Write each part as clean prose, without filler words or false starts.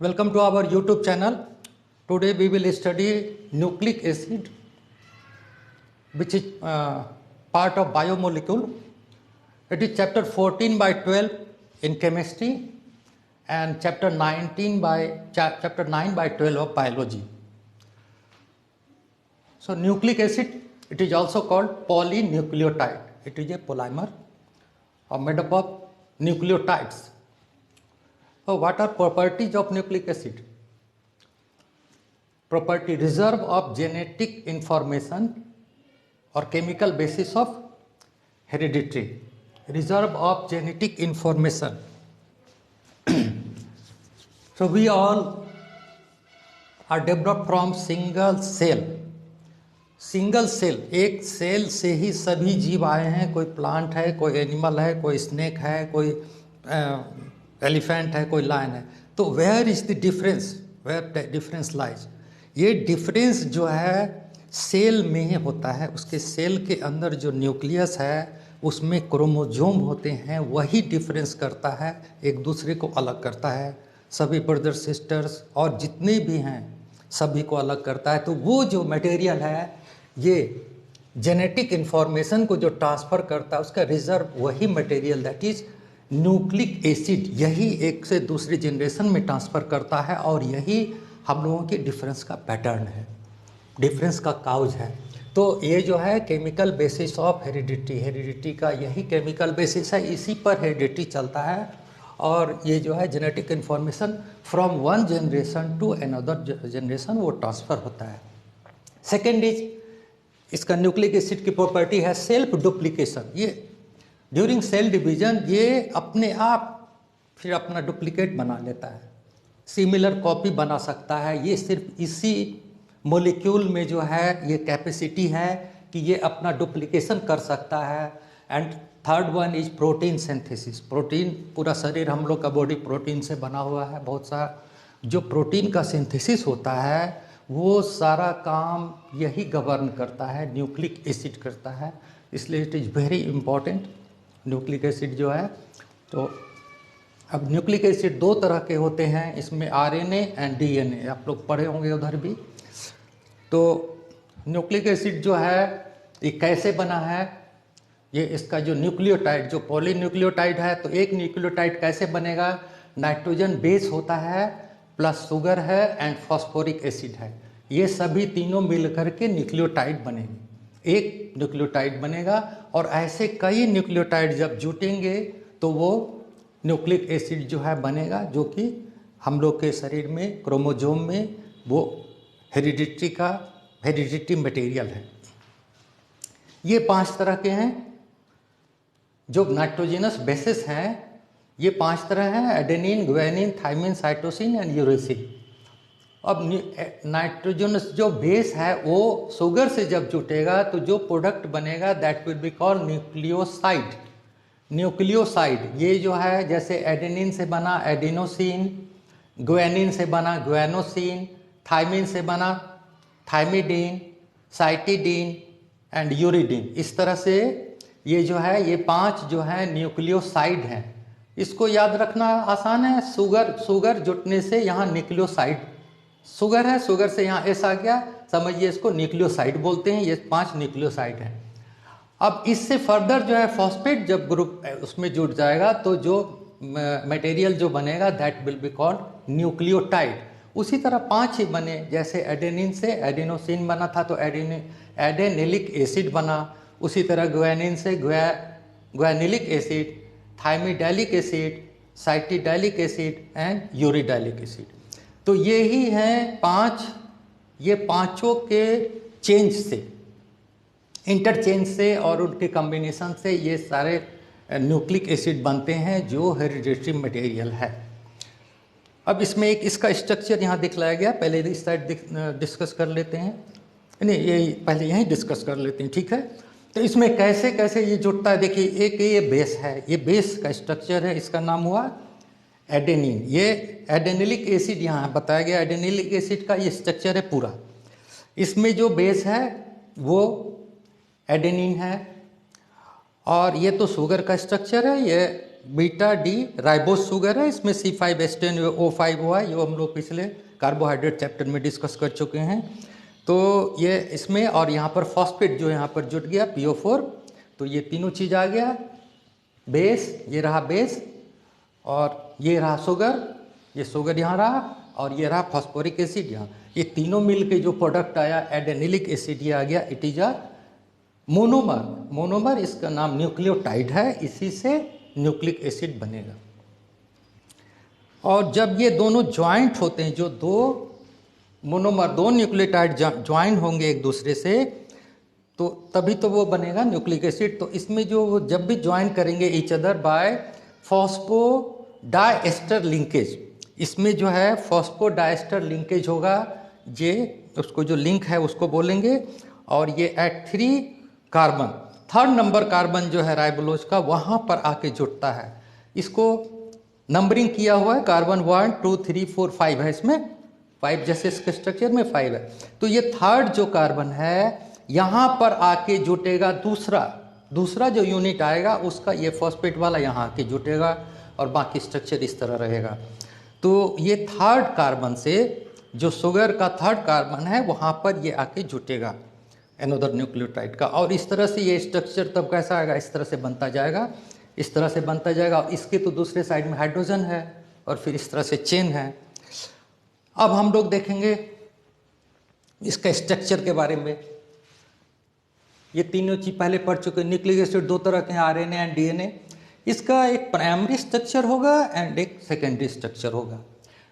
Welcome to our YouTube channel. Today we will study nucleic acid, which is part of biomolecule. It is chapter 14 by 12 in chemistry and chapter 9 by 12 of biology. So nucleic acid, it is also called polynucleotide. It is a polymer made up of nucleotides. So what are properties of nucleic acid? Property: reserve of genetic information or chemical basis of heredity. Reserve of genetic information. So we all are developed from single cell. Single cell, एक cell से ही सभी जीव आए हैं. कोई plant है, कोई एनिमल है, कोई स्नेक है, कोई एलिफेंट है, कोई लायन है. तो where is the difference, where difference lies. ये डिफरेंस जो है सेल में ही होता है. उसके सेल के अंदर जो न्यूक्लियस है उसमें क्रोमोजोम होते हैं, वही डिफरेंस करता है, एक दूसरे को अलग करता है. सभी ब्रदर सिस्टर्स और जितने भी हैं सभी को अलग करता है. तो वो जो मटेरियल है ये जेनेटिक इन्फॉर्मेशन को जो ट्रांसफ़र करता है उसका रिजर्व वही material that is nucleic acid, यही एक से दूसरी जनरेशन में ट्रांसफ़र करता है. और यही हम लोगों के डिफरेंस का पैटर्न है, डिफरेंस का काउज है. तो ये जो है chemical basis of heredity, heredity का यही केमिकल बेसिस है, इसी पर हेरिडिटी चलता है. और ये जो है genetic information from one generation to another generation वो ट्रांसफ़र होता है. सेकेंड इज इसका न्यूक्लिक एसिड की प्रॉपर्टी है सेल्फ डुप्लीकेशन. ये ड्यूरिंग सेल डिवीजन ये अपने आप फिर अपना डुप्लीकेट बना लेता है, सिमिलर कॉपी बना सकता है. ये सिर्फ इसी मॉलिक्यूल में जो है ये कैपेसिटी है कि ये अपना डुप्लीकेशन कर सकता है. And third one is protein synthesis. Protein, पूरा शरीर हम लोग का बॉडी प्रोटीन से बना हुआ है. बहुत सारा जो प्रोटीन का सिंथेसिस होता है वो सारा काम यही गवर्न करता है, न्यूक्लिक एसिड करता है. इसलिए it is very important nucleic acid जो है. तो अब न्यूक्लिक एसिड दो तरह के होते हैं, इसमें आरएनए एंड डीएनए, आप लोग पढ़े होंगे उधर भी. तो न्यूक्लिक एसिड जो है ये कैसे बना है, ये इसका जो न्यूक्लियोटाइड, जो पॉलीन्यूक्लियोटाइड है, तो एक न्यूक्लियोटाइड कैसे बनेगा, नाइट्रोजन बेस होता है प्लस शुगर है एंड फॉस्फोरिक एसिड है. ये सभी तीनों मिलकर के न्यूक्लियोटाइड बनेंगे, एक न्यूक्लियोटाइड बनेगा. और ऐसे कई न्यूक्लियोटाइड जब जुटेंगे तो वो न्यूक्लिक एसिड जो है बनेगा, जो कि हम लोग के शरीर में क्रोमोजोम में वो हेरिडिटी मटेरियल है. ये 5 तरह के हैं जो नाइट्रोजनस बेसिस हैं. ये 5 तरह हैं: adenine, guanine, thymine, cytosine and uracil. अब नाइट्रोजनस जो बेस है वो शुगर से जब जुटेगा तो जो प्रोडक्ट बनेगा that will be called nucleoside. Nucleoside ये जो है जैसे एडेनिन से बना एडिनोसिन, ग्वानिन से बना ग्वानोसिन, थाइमिन से बना थाइमिडीन, साइटिडीन एंड यूरिडीन. इस तरह से ये जो है ये 5 जो है न्यूक्लियोसाइड हैं. इसको याद रखना आसान है. शुगर जुटने से यहाँ न्यूक्लियोसाइड, शुगर है, शुगर से यहाँ एस आ गया, समझिए इसको न्यूक्लियोसाइड बोलते हैं. ये 5 न्यूक्लियोसाइड हैं. अब इससे फर्दर जो है फॉस्फेट जब ग्रुप उसमें जुट जाएगा तो जो मटेरियल जो बनेगा that will be called nucleotide. उसी तरह 5 ही बने, जैसे एडेनिन से एडिनोसिन बना था तो एडेनिलिक एसिड बना. उसी तरह ग्वानिन से guanylic acid, thymidylic acid, cytidylic acid and uridylic acid. तो ये ही हैं 5. ये पांचों के चेंज से, इंटरचेंज से और उनके कॉम्बिनेशन से ये सारे न्यूक्लिक एसिड बनते हैं जो हेरिडिटरी मटेरियल है. अब इसमें एक इसका स्ट्रक्चर यहाँ दिखलाया गया. पहले इस साइड डिस्कस कर लेते हैं, नहीं ये पहले यहीं डिस्कस कर लेते हैं, ठीक है. तो इसमें कैसे कैसे ये जुड़ता है, देखिए एक ये बेस है, ये बेस का स्ट्रक्चर है, इसका नाम हुआ एडेनिन. ये एडेनिलिक एसिड यहाँ बताया गया. एडेनिलिक एसिड का ये स्ट्रक्चर है पूरा. इसमें जो बेस है वो एडेनिन है. और ये तो शुगर का स्ट्रक्चर है, ये बीटा डी राइबोज शुगर है, इसमें C5H10O5 हुआ है, जो हम लोग पिछले कार्बोहाइड्रेट चैप्टर में डिस्कस कर चुके हैं। तो ये इसमें, और यहाँ पर फॉस्फेट जो यहाँ पर जुट गया PO4, तो ये तीनों चीज़ आ गया। बेस, ये रहा बेस, और ये रहा शुगर, ये शुगर यहाँ रहा, और ये रहा फॉस्फोरिक एसिड यहाँ। ये तीनों मिल के जो प्रोडक्ट आया एडेनिलिक एसिड, ये आ गया। It is a monomer. Monomer इसका नाम न्यूक्लियोटाइड है, इसी से न्यूक्लिक एसिड बनेगा। और जब ये दोनों ज्वाइंट होते हैं, जो दो मोनोमर, दो न्यूक्लियोटाइड ज्वाइन होंगे एक दूसरे से, तो तभी तो वो बनेगा न्यूक्लिक एसिड। तो इसमें जो जब भी ज्वाइन करेंगे each other by phosphodiester linkage, इसमें जो है फॉस्फोडाइएस्टर लिंकेज होगा, ये उसको जो लिंक है उसको बोलेंगे। और ये eight 3 carbon, 3rd number carbon जो है राइबोलोज का, वहाँ पर आके जुड़ता है। इसको नंबरिंग किया हुआ है, कार्बन 1 2 3 4 5 है, इसमें 5 जैसे इसके स्ट्रक्चर में 5 है। तो ये 3rd जो कार्बन है यहाँ पर आके जुटेगा, दूसरा जो यूनिट आएगा उसका ये फॉस्फेट वाला यहाँ आके जुटेगा, और बाकी स्ट्रक्चर इस तरह रहेगा। तो ये 3rd कार्बन से, जो शुगर का 3rd कार्बन है, वहाँ पर ये आके जुटेगा एनोदर न्यूक्लियोटाइड का। और इस तरह से ये स्ट्रक्चर तब कैसा आएगा, इस तरह से बनता जाएगा, इस तरह से बनता जाएगा। इसके तो दूसरे साइड में हाइड्रोजन है, और फिर इस तरह से चेन है। अब हम लोग देखेंगे इसका स्ट्रक्चर के बारे में। ये तीनों चीज पहले पढ़ चुके। न्यूक्लिक एसिड दो तरह के हैं, RNA एंड DNA। इसका एक प्राइमरी स्ट्रक्चर होगा एंड एक सेकेंडरी स्ट्रक्चर होगा।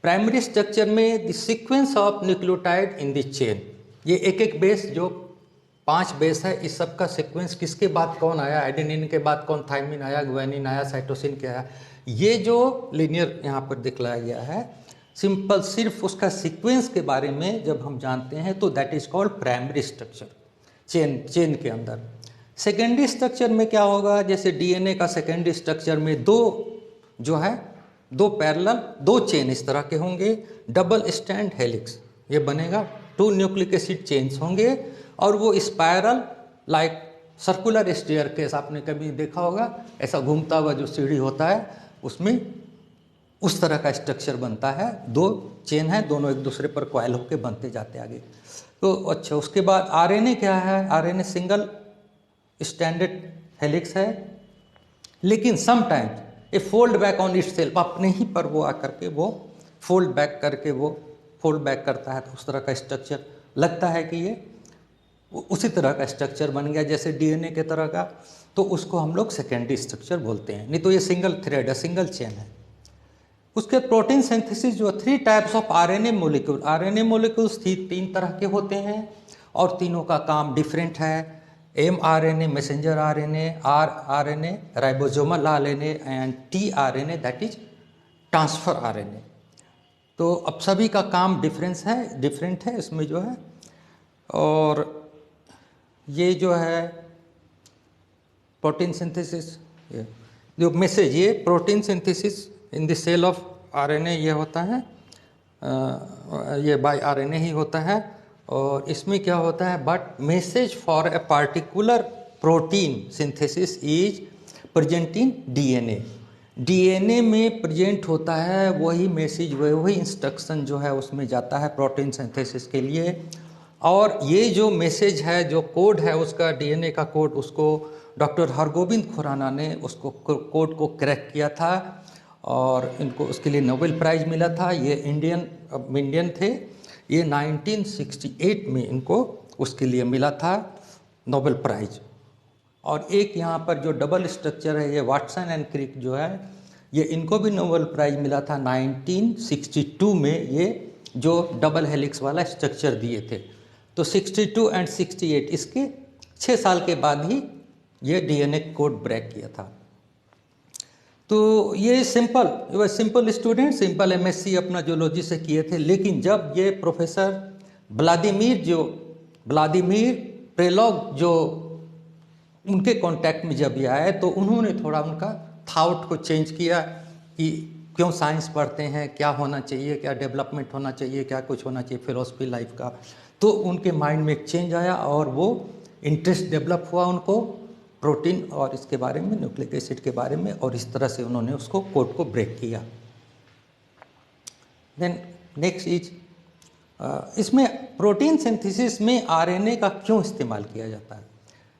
प्राइमरी स्ट्रक्चर में the sequence of nucleotide in the chain, ये एक बेस, जो 5 बेस है, इस सब का सीक्वेंस, किसके बाद कौन आया, एडेनिन के बाद कौन, थाइमिन आया, ग्वानिन आया, साइटोसिन क्या आया, ये जो लिनियर यहाँ पर दिखलाया गया है, सिंपल सिर्फ उसका सीक्वेंस के बारे में जब हम जानते हैं तो that is called primary structure, chain के अंदर। सेकेंडरी स्ट्रक्चर में क्या होगा, जैसे DNA का सेकेंडरी स्ट्रक्चर में दो पैरेलल, 2 चेन इस तरह के होंगे, डबल स्टैंड हेलिक्स ये बनेगा, 2 न्यूक्लिक एसिड चेन्स होंगे, और वो स्पायरल लाइक सर्कुलर स्टेयरकेस, आपने कभी देखा होगा, ऐसा घूमता हुआ जो सीढ़ी होता है, उसमें उस तरह का स्ट्रक्चर बनता है। 2 चेन है, दोनों एक दूसरे पर कॉइल होकर बनते जाते आगे। तो अच्छा, उसके बाद RNA क्या है, RNA सिंगल स्टैंडर्ड हेलिक्स है, लेकिन sometimes a fold back on it self, अपने ही पर वो आकर के वो फोल्ड बैक करके वो फोल्ड बैक करता है। तो उस तरह का स्ट्रक्चर लगता है कि ये उसी तरह का स्ट्रक्चर बन गया जैसे DNA के तरह का, तो उसको हम लोग सेकेंडरी स्ट्रक्चर बोलते हैं। नहीं तो ये सिंगल थ्रेड है, सिंगल चेन है। उसके प्रोटीन सिंथेसिस जो 3 types of RNA molecule, RNA molecules 3 तरह के होते हैं, और तीनों का काम डिफरेंट है। mRNA messenger RNA, rRNA ribosomal RNA, and tRNA that is transfer RNA। तो अब सभी का काम डिफरेंट है इसमें जो है। और ये जो है प्रोटीन सिंथेसिस, जो मैसेज, ये protein synthesis in the cell of RNA ये होता है, ये बाय RNA ही होता है। और इसमें क्या होता है, but message for a particular protein synthesis is present in DNA में प्रेजेंट होता है वही मैसेज, वही इंस्ट्रक्शन जो है उसमें जाता है प्रोटीन सिंथेसिस के लिए। और ये जो मैसेज है, जो कोड है उसका, DNA का कोड, उसको डॉक्टर हरगोविंद खुराना ने उसको कोड को क्रैक किया था, और इनको उसके लिए नोबेल प्राइज़ मिला था। ये इंडियन थे। ये 1968 में इनको उसके लिए मिला था नोबेल प्राइज़। और एक यहाँ पर जो डबल स्ट्रक्चर है, ये वाटसन एंड क्रिक जो है, ये इनको भी नोबेल प्राइज़ मिला था 1962 में, ये जो डबल हेलिक्स वाला स्ट्रक्चर दिए थे। तो 62 एंड 68 इसके 6 साल के बाद ही ये DNA कोड ब्रेक किया था। तो ये सिंपल स्टूडेंट, सिंपल MSc अपना जूलॉजी से किए थे। लेकिन जब ये प्रोफेसर व्लादिमीर प्रेलोग जो उनके कांटेक्ट में जब ये आए, तो उन्होंने थोड़ा उनका थॉट को चेंज किया कि क्यों साइंस पढ़ते हैं, क्या होना चाहिए, क्या डेवलपमेंट होना चाहिए, क्या कुछ होना चाहिए फिलॉसफी लाइफ का। तो उनके माइंड में एक चेंज आया और वो इंटरेस्ट डेवलप हुआ उनको प्रोटीन और इसके बारे में, न्यूक्लिक एसिड के बारे में, और इस तरह से उन्होंने उसको कोड को ब्रेक किया। देन नेक्स्ट इज इसमें प्रोटीन सिंथेसिस में आरएनए का क्यों इस्तेमाल किया जाता है,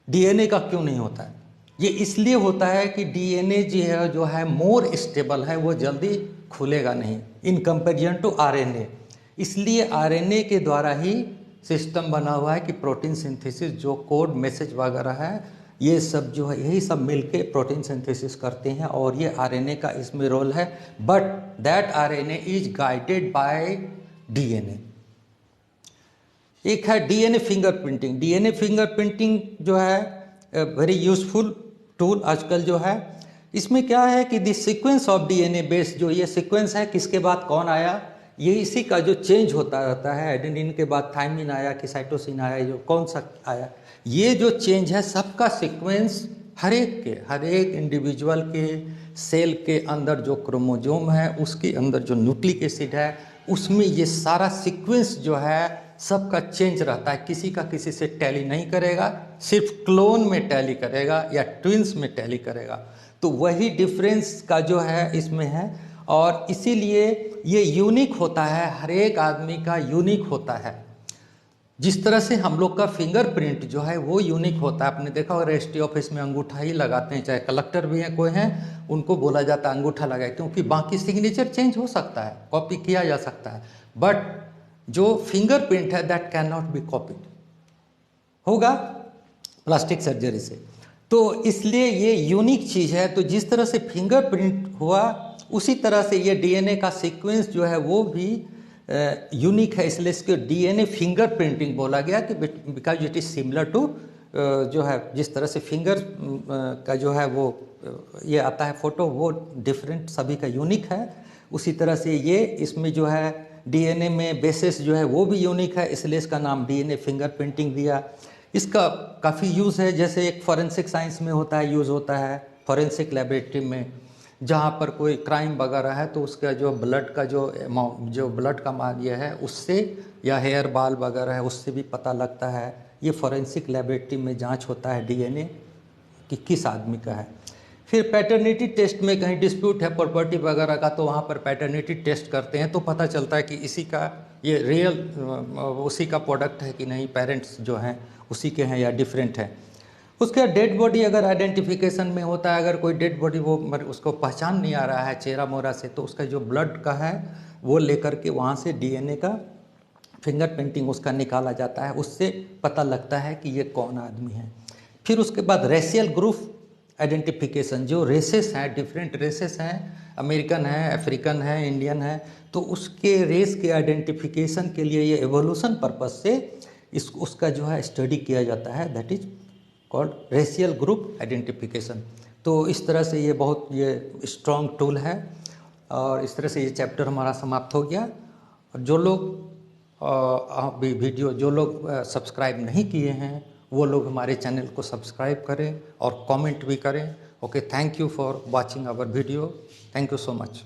डीएनए का क्यों नहीं होता है? ये इसलिए होता है कि डीएनए जो है मोर स्टेबल है, वो जल्दी खुलेगा नहीं इन कंपेरिजन टू आरएनए। इसलिए आरएनए के द्वारा ही सिस्टम बना हुआ है कि प्रोटीन सिंथेसिस जो कोड मैसेज वगैरह है, ये सब जो है यही सब मिलके प्रोटीन सिंथेसिस करते हैं, और ये आरएनए का इसमें रोल है। But that RNA is guided by DNA. एक है डीएनए फिंगरप्रिंटिंग। डीएनए फिंगरप्रिंटिंग जो है वेरी यूजफुल टूल आजकल जो है। इसमें क्या है कि this sequence of DNA base, जो ये सीक्वेंस है किसके बाद कौन आया, ये इसी का जो चेंज होता रहता है, एडेनिन के बाद थाइमिन आया कि साइटोसिन आया, जो कौन सा आया, ये जो चेंज है सबका सीक्वेंस हर एक इंडिविजुअल के सेल के अंदर जो क्रोमोजोम है, उसके अंदर जो न्यूक्लिक एसिड है, उसमें ये सारा सीक्वेंस जो है सबका चेंज रहता है। किसी का किसी से टैली नहीं करेगा, सिर्फ क्लोन में टैली करेगा या ट्विंस में टैली करेगा। तो वही डिफरेंस का जो है इसमें है, और इसीलिए ये यूनिक होता है, हर एक आदमी का यूनिक होता है। जिस तरह से हम लोग का फिंगरप्रिंट जो है वो यूनिक होता है। आपने देखा होगा रजिस्ट्री ऑफिस में अंगूठा ही लगाते हैं, चाहे कलेक्टर भी हैं कोई हैं, उनको बोला जाता है अंगूठा लगाए, क्योंकि बाकी सिग्नेचर चेंज हो सकता है, कॉपी किया जा सकता है, बट जो फिंगरप्रिंट है that can not be copied, होगा प्लास्टिक सर्जरी से। तो इसलिए ये यूनिक चीज़ है। तो जिस तरह से फिंगरप्रिंट हुआ, उसी तरह से ये डीएनए का सीक्वेंस जो है वो भी यूनिक है, इसलिए इसको डीएनए फिंगरप्रिंटिंग बोला गया कि because it is similar to जो है जिस तरह से फिंगर का जो है वो ये आता है फोटो, वो डिफरेंट सभी का यूनिक है। उसी तरह से ये इसमें जो है डीएनए में बेसिस जो है वो भी यूनिक है, इसलिए इसका नाम डीएनए फिंगरप्रिंटिंग दिया। इसका काफ़ी यूज़ है, जैसे एक फॉरेंसिक साइंस में होता है, यूज़ होता है फॉरेंसिक लेबोरेटरी में, जहाँ पर कोई क्राइम वगैरह है तो उसका जो ब्लड का जो ब्लड का मान ये है उससे, या हेयर बाल वगैरह है उससे भी पता लगता है। ये फॉरेंसिक लेबोरेटरी में जांच होता है डीएनए कि किस आदमी का है। फिर पैटर्निटी टेस्ट में कहीं डिस्प्यूट है प्रॉपर्टी वगैरह का, तो वहाँ पर पैटर्निटी टेस्ट करते हैं, तो पता चलता है कि इसी का ये रियल उसी का प्रोडक्ट है कि नहीं, पेरेंट्स जो हैं उसी के हैं या डिफरेंट हैं। उसके डेड बॉडी अगर आइडेंटिफिकेशन में होता है, अगर कोई डेड बॉडी वो उसको पहचान नहीं आ रहा है चेहरा मोहरा से, तो उसका जो ब्लड का है वो लेकर के वहाँ से डीएनए का फिंगरप्रिंटिंग उसका निकाला जाता है, उससे पता लगता है कि ये कौन आदमी है। फिर उसके बाद रेशियल ग्रुप आइडेंटिफिकेशन, जो रेसेस हैं, डिफरेंट रेसेस हैं, अमेरिकन है, अफ्रीकन है, इंडियन है, तो उसके रेस के आइडेंटिफिकेशन के लिए ये एवोल्यूशन पर्पज से उसका जो है स्टडी किया जाता है, that is called racial group identification. तो इस तरह से ये बहुत स्ट्रॉन्ग टूल है, और इस तरह से ये चैप्टर हमारा समाप्त हो गया। और जो लोग जो लोग सब्सक्राइब नहीं किए हैं वो लोग हमारे चैनल को सब्सक्राइब करें और कमेंट भी करें। Okay, thank you for watching our video, thank you so much.